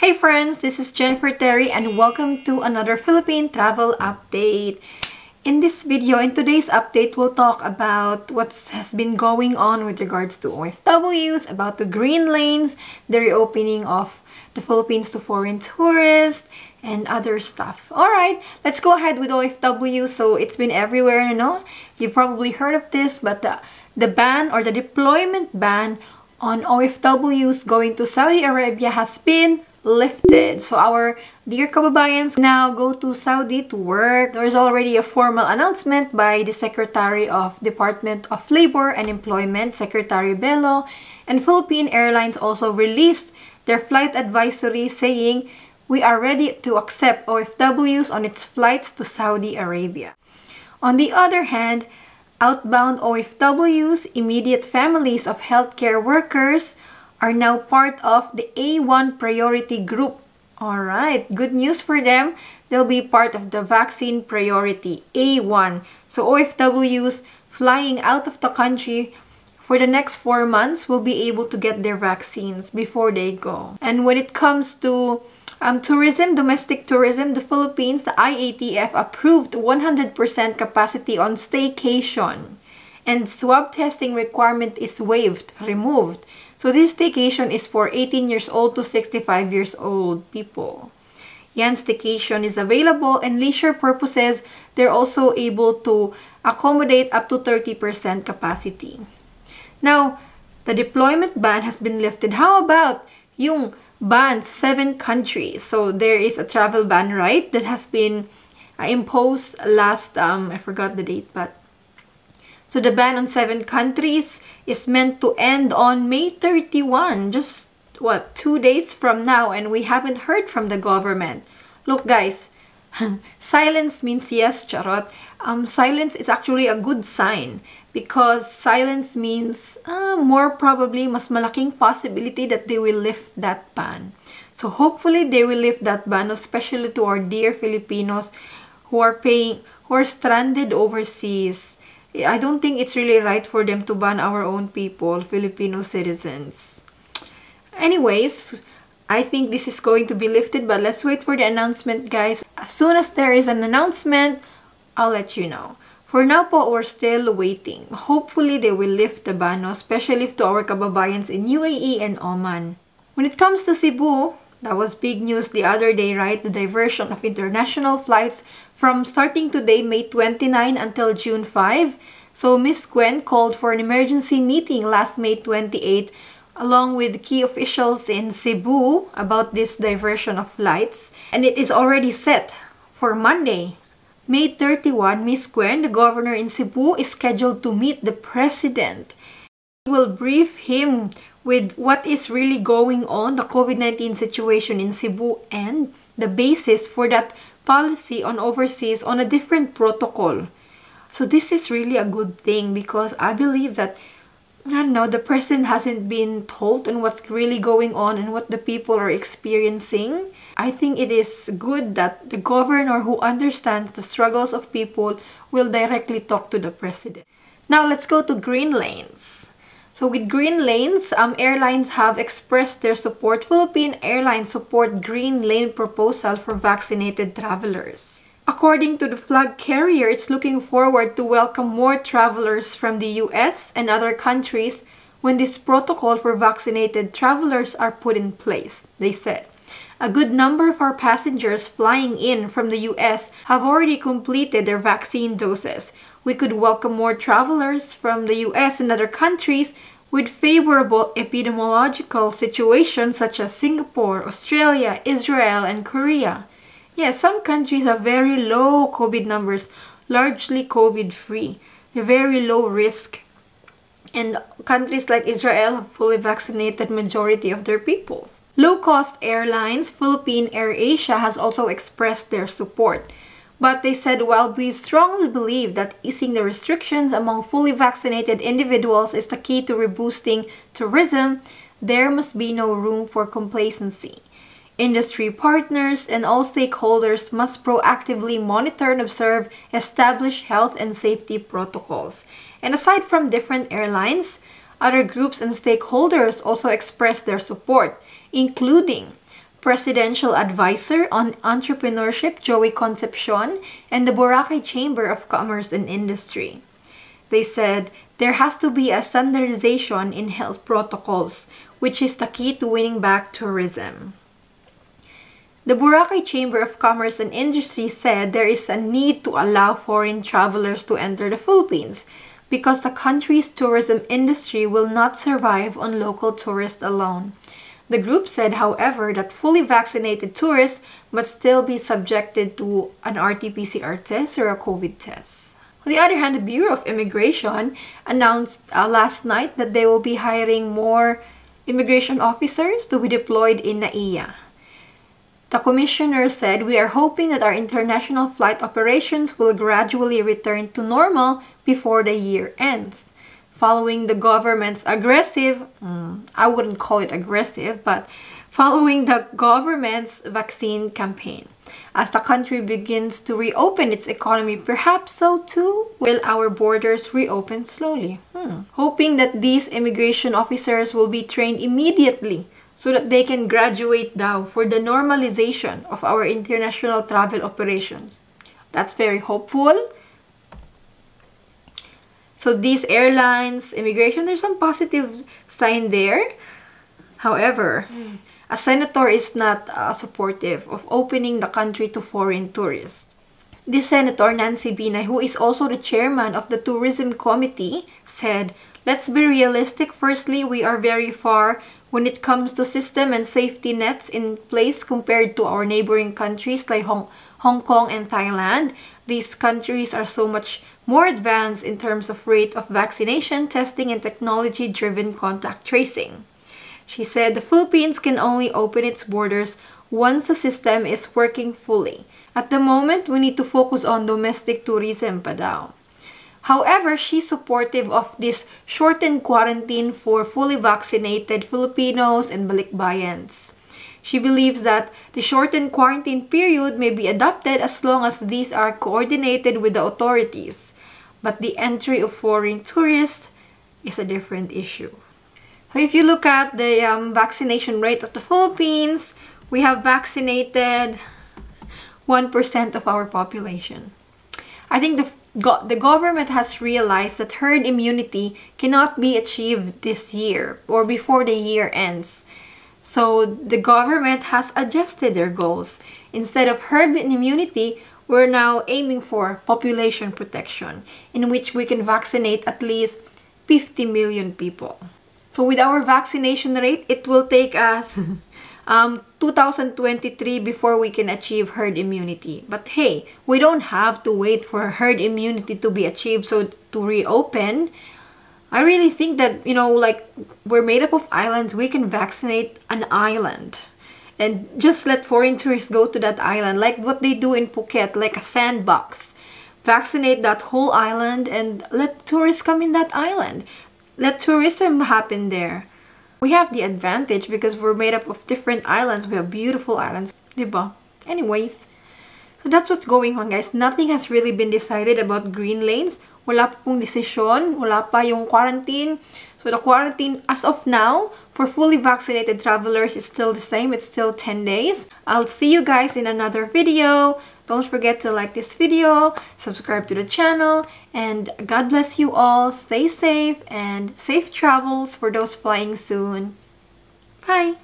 Hey friends, this is Jennifer Terry and welcome to another Philippine travel update. In this video, in today's update, we'll talk about what has been going on with regards to OFWs, about the green lanes, the reopening of the Philippines to foreign tourists, and other stuff. Alright, let's go ahead with OFW. So it's been everywhere, you know. You've probably heard of this, but the ban or the deployment ban on OFWs going to Saudi Arabia has been lifted. So our dear kababayans now go to Saudi to work. There's already a formal announcement by the Secretary of Department of Labor and Employment, Secretary Bello, and Philippine Airlines also released their flight advisory saying we are ready to accept OFWs on its flights to Saudi Arabia. On the other hand, outbound OFWs, immediate families of healthcare workers, are now part of the A1 priority group. Alright, good news for them. They'll be part of the vaccine priority, A1. So OFWs flying out of the country for the next 4 months will be able to get their vaccines before they go. And when it comes to tourism, domestic tourism, the Philippines, the IATF approved 100% capacity on staycation. And swab testing requirement is removed. So this staycation is for 18 years old to 65 years old people. Yan, staycation is available, and leisure purposes, they're also able to accommodate up to 30% capacity. Now, the deployment ban has been lifted. How about yung ban 7 countries? So there is a travel ban, right, that has been imposed last, I forgot the date, but so the ban on 7 countries is meant to end on May 31, just what, 2 days from now, and we haven't heard from the government. Look guys, silence means yes, charot. Silence is actually a good sign because silence means more probably mas malaking possibility that they will lift that ban. So hopefully they will lift that ban, especially to our dear Filipinos who are stranded overseas. I don't think it's really right for them to ban our own people, Filipino citizens. Anyways, I think this is going to be lifted, but let's wait for the announcement, guys. As soon as there is an announcement, I'll let you know. For now po, we're still waiting. Hopefully, they will lift the ban, especially to our kababayans in UAE and Oman. When it comes to Cebu, that was big news the other day, right? The diversion of international flights from starting today, May 29 until June 5. So Ms. Gwen called for an emergency meeting last May 28 along with key officials in Cebu about this diversion of flights. And it is already set for Monday, May 31. Ms. Gwen, the governor in Cebu, is scheduled to meet the president. He will brief him with what is really going on, the COVID-19 situation in Cebu, and the basis for that policy on overseas on a different protocol. So this is really a good thing because I believe that, I don't know, the president hasn't been told on what's really going on and what the people are experiencing. I think it is good that the governor who understands the struggles of people will directly talk to the president. Now let's go to green lanes. So with green lanes, airlines have expressed their support. Philippine Airlines support green lane proposal for vaccinated travelers. According to the flag carrier, it's looking forward to welcome more travelers from the US and other countries when this protocol for vaccinated travelers are put in place, they said. A good number of our passengers flying in from the US have already completed their vaccine doses. We could welcome more travelers from the US and other countries with favorable epidemiological situations such as Singapore, Australia, Israel, and Korea. Yes, some countries have very low COVID numbers, largely COVID-free. They're very low risk. And countries like Israel have fully vaccinated majority of their people. Low-cost airlines, Philippine AirAsia, has also expressed their support. But they said, while we strongly believe that easing the restrictions among fully vaccinated individuals is the key to reboosting tourism, there must be no room for complacency. Industry partners and all stakeholders must proactively monitor and observe established health and safety protocols. And aside from different airlines, other groups and stakeholders also expressed their support, including Presidential Advisor on Entrepreneurship, Joey Concepcion, and the Boracay Chamber of Commerce and Industry. They said there has to be a standardization in health protocols, which is the key to winning back tourism. The Boracay Chamber of Commerce and Industry said there is a need to allow foreign travelers to enter the Philippines because the country's tourism industry will not survive on local tourists alone. The group said, however, that fully vaccinated tourists must still be subjected to an RT-PCR test or a COVID test. On the other hand, the Bureau of Immigration announced last night that they will be hiring more immigration officers to be deployed in NAIA. The commissioner said, "We are hoping that our international flight operations will gradually return to normal before the year ends." Following the government's aggressive, I wouldn't call it aggressive, but following the government's vaccine campaign. As the country begins to reopen its economy, perhaps so too will our borders reopen slowly. Hoping that these immigration officers will be trained immediately so that they can graduate now for the normalization of our international travel operations. That's very hopeful. So these airlines, immigration, there's some positive sign there. However, a senator is not supportive of opening the country to foreign tourists. This Senator, Nancy Binay, who is also the chairman of the Tourism Committee, said, "Let's be realistic. Firstly, we are very far when it comes to system and safety nets in place compared to our neighboring countries like Hong Kong and Thailand. These countries are so much more advanced in terms of rate of vaccination, testing, and technology-driven contact tracing." She said the Philippines can only open its borders once the system is working fully. At the moment, we need to focus on domestic tourism pa daw. However, she's supportive of this shortened quarantine for fully vaccinated Filipinos and balikbayans. She believes that the shortened quarantine period may be adopted as long as these are coordinated with the authorities. But the entry of foreign tourists is a different issue. So if you look at the vaccination rate of the Philippines, we have vaccinated 1% of our population. I think the government has realized that herd immunity cannot be achieved this year or before the year ends. So the government has adjusted their goals. Instead of herd immunity, we're now aiming for population protection, in which we can vaccinate at least 50 million people. So with our vaccination rate, it will take us 2023 before we can achieve herd immunity. But hey, we don't have to wait for herd immunity to be achieved so to reopen. I really think that, you know, like, we're made up of islands. We can vaccinate an island and just let foreign tourists go to that island, like what they do in Phuket, like a sandbox. Vaccinate that whole island and let tourists come in that island. Let tourism happen there. We have the advantage because we're made up of different islands. We have beautiful islands, diba? Anyways, so that's what's going on, guys. Nothing has really been decided about green lanes. Wala pa pong desisyon. Wala pa yung quarantine. So the quarantine as of now for fully vaccinated travelers is still the same. It's still 10 days. I'll see you guys in another video. Don't forget to like this video, subscribe to the channel, and God bless you all. Stay safe and safe travels for those flying soon. Bye!